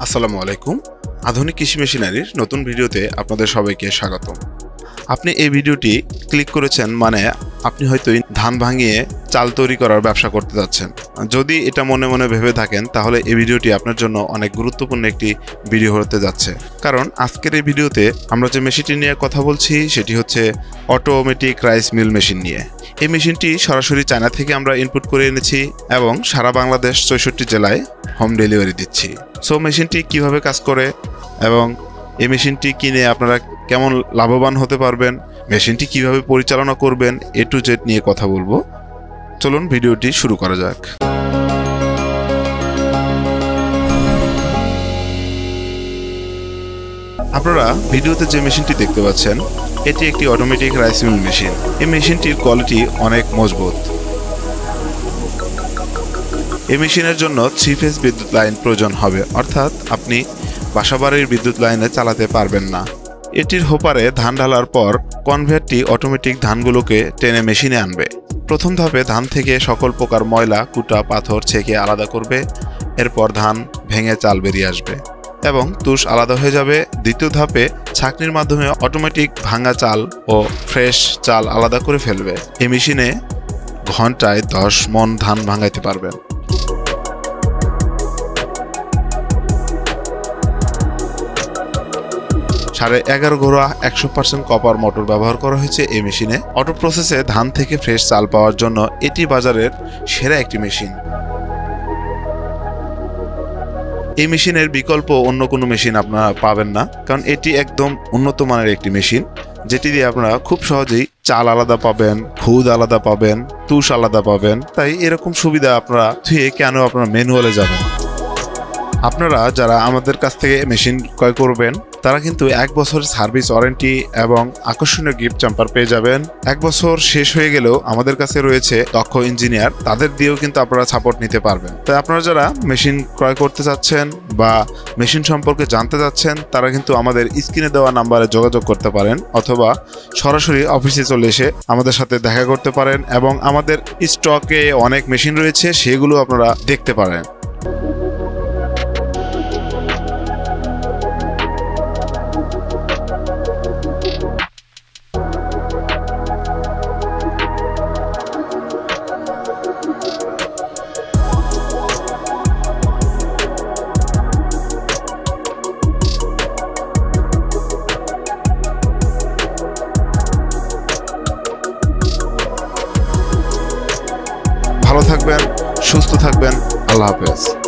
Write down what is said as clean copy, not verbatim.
আসসালামু আলাইকুম। আধুনিক কৃষি মেশিনারির নতুন ভিডিওতে আপনাদের সবাইকে স্বাগতম। আপনি এই ভিডিওটি ক্লিক করেছেন মানে আপনি হয়তো ধান ভাঙিয়ে চাল তৈরি করার ব্যবসা করতে যাচ্ছেন। যদি এটা মনে মনে ভেবে থাকেন তাহলে এই ভিডিওটি আপনার জন্য অনেক গুরুত্বপূর্ণ একটি ভিডিও হতে যাচ্ছে। কারণ আজকের এই ভিডিওতে আমরা যে মেশিনটি নিয়ে কথা বলছি সেটি হচ্ছে অটোমেটিক রাইস মিল মেশিন নিয়ে। এই মেশিনটি সরাসরি চায়না থেকে আমরা ইনপুট করে এনেছি এবং সারা বাংলাদেশ ৬৪ জেলায় হোম ডেলিভারি দিচ্ছি। সো মেশিনটি কিভাবে কাজ করে এবং এই মেশিনটি কিনে আপনারা কেমন লাভবান হতে পারবেন, মেশিনটি কিভাবে পরিচালনা করবেন, A to Z নিয়ে কথা বলবো। চলুন ভিডিওটি শুরু করা যাক। আপনারা ভিডিওতে যে মেশিনটি দেখতে পাচ্ছেন এটি একটি অটোমেটিক রাইস মিল মেশিন। এই মেশিনটির কোয়ালিটি অনেক মজবুত। এই মেশিনের জন্য 3 ফেজ বিদ্যুৎ লাইন প্রয়োজন হবে, অর্থাৎ আপনি বাসাবাড়ির বিদ্যুৎ লাইনে চালাতে পারবেন না। এটির হোপারে ধান ঢালার পর কনভেয়ারটি অটোমেটিক ধানগুলোকে টেনে মেশিনে আনবে। প্রথম ধাপে ধান থেকে সকল প্রকার ময়লা, কুটা, পাথর ছেঁকে আলাদা করবে। এরপর ধান ভেঙে চাল বেরিয়ে আসবে এবং তুষ আলাদা হয়ে যাবে। দ্বিতীয় ধাপে ছাঁকনির মাধ্যমে অটোমেটিক ভাঙা চাল ও ফ্রেশ চাল আলাদা করে ফেলবে। এই মেশিনে ঘন্টায় 10 মণ ধান ভাঙাইতে পারবেন। সাড়ে 11 ঘোড়া 100% কপার মোটর ব্যবহার করা হয়েছে এই মেশিনে। অটো প্রসেসে ধান থেকে ফ্রেশ চাল পাওয়ার জন্য এটি বাজারের সেরা একটি মেশিন। এই মেশিনের বিকল্প অন্য কোনো মেশিন আপনারা পাবেন না, কারণ এটি একদম উন্নত মানের একটি মেশিন, যেটি দিয়ে আপনারা খুব সহজেই চাল আলাদা পাবেন, খুদ আলাদা পাবেন, তুষ আলাদা পাবেন। তাই এরকম সুবিধা আপনারা থুয়ে কেন আপনারা ম্যানুয়ালে যাবেন। আপনারা যারা আমাদের কাছ থেকে মেশিন ক্রয় করবেন তারা কিন্তু 1 বছর সার্ভিস ওয়ারেন্টি এবং আকর্ষণীয় গিফট চাম্পার পেয়ে যাবেন। 1 বছর শেষ হয়ে গেলেও আমাদের কাছে রয়েছে দক্ষ ইঞ্জিনিয়ার, তাদের দিয়েও কিন্তু আপনারা সাপোর্ট নিতে পারবেন। তাই আপনারা যারা মেশিন ক্রয় করতে চাচ্ছেন বা মেশিন সম্পর্কে জানতে চাচ্ছেন তারা কিন্তু আমাদের স্ক্রিনে দেওয়া নাম্বারে যোগাযোগ করতে পারেন, অথবা সরাসরি অফিসে চলে এসে আমাদের সাথে দেখা করতে পারেন এবং আমাদের স্টকে অনেক মেশিন রয়েছে সেগুলো আপনারা দেখতে পারেন।